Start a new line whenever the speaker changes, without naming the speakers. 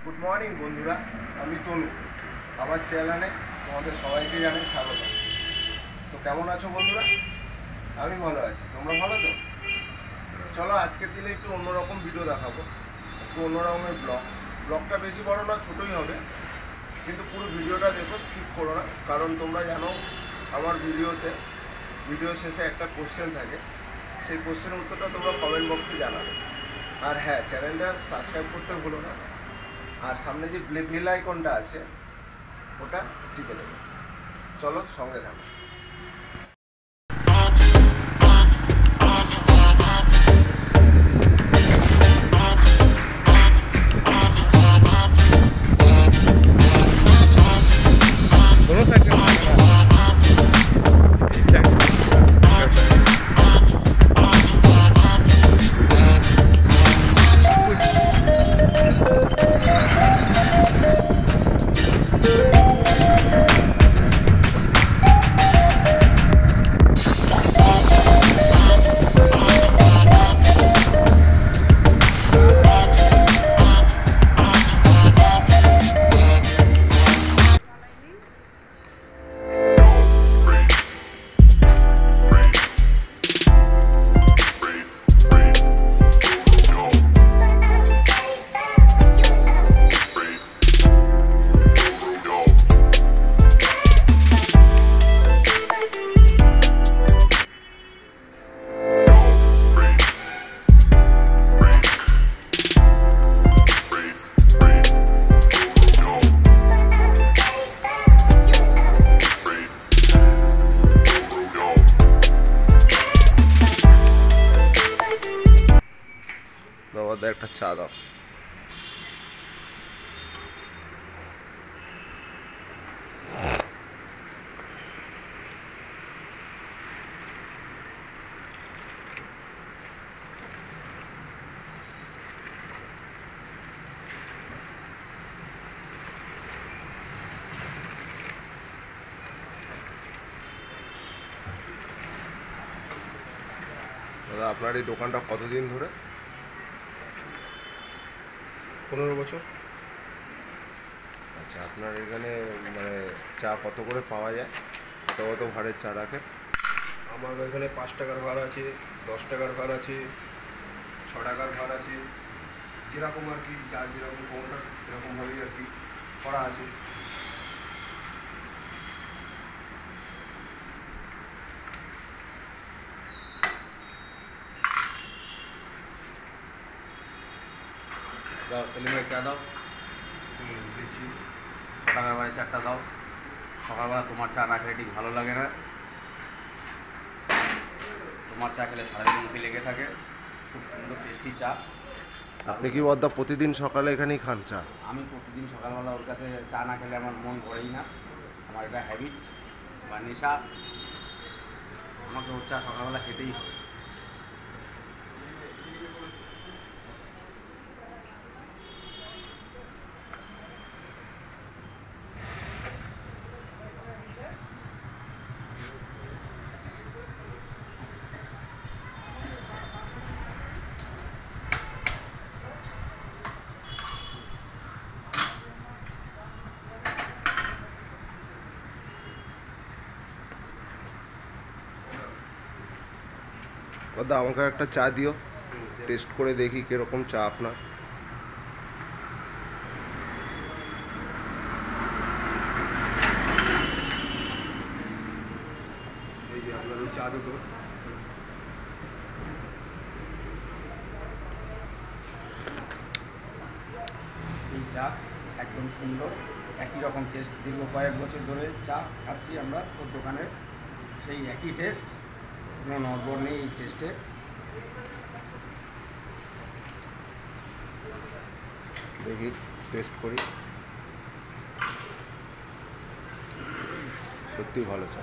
Good morning বন্ধুরা, আমি তনু। আমার চ্যানেলে তোমাদের সবাইকে জানাই স্বাগত। তো কেমন আছো বন্ধুরা? আমি ভালো আছি, তোমরা ভালো তো? চলো আজকের দিনে একটু অন্যরকম ভিডিও দেখাবো। আজকে অন্যরকমের ব্লগটা বেশি বড় না, ছোটোই হবে, কিন্তু পুরো ভিডিওটা দেখো, স্কিপ করো না। কারণ তোমরা জানো আমার ভিডিও শেষে একটা কোশ্চেন থাকে, সেই কোশ্চেনের উত্তরটা তোমরা কমেন্ট বক্সে জানাবে। আর হ্যাঁ, চ্যানেলটা সাবস্ক্রাইব করতে ভুলো না। আর সামনে যে বেল আইকনটা আছে ওটা টিপে দেবে। চলো সঙ্গে থাকো। দাদা একটা চা দাও। দাদা আপনার এই দোকানটা কতদিন ধরে?
15 বছর।
আচ্ছা, আপনার এখানে মানে চা কত করে পাওয়া যায়? কত ভাড়ের চা রাখেন?
আমার এখানে 5 টাকার ভাড় আছে, 10 টাকার ভাড় আছে, 6 টাকার ভাড় আছে, যেরকম আর কি, যার যেরকম কোনটা সেরকমভাবেই আর কি করা আছে।
দাও সেলিম ভাই চা দাও।
দিচ্ছি।
6 টাকার বাড়ি চারটা দাও। সকালবেলা তোমার চা না খেলে ঠিক ভালো লাগে না। তোমার চা খেলে সারাদিন মুখে লেগে থাকে। খুব সুন্দর টেস্টি চা।
আপনি কি বদ্দা প্রতিদিন সকালে এখানেই খান চা?
আমি প্রতিদিন সকালবেলা ওর কাছে চা না খেলে আমার মন ভরেই না। আমার এটা হ্যাবিট বা নেশা। আমাকে ওর চা সকালবেলা খেতেই হবে।
বদ্দা আমাকে একটা চা দিও, টেস্ট করে দেখি কিরকম চা আপনার।
এই যে আপনার ওই চা দুটো।
এই চা একদম সুন্দর, একই রকম টেস্ট। দীর্ঘ কয়েক বছর ধরে চা খাচ্ছি আমরা ওর দোকানে, সেই একই টেস্ট, কোনো নড়বড় নেই এই টেস্টে।
দেখি টেস্ট করি, সত্যি ভালো চা।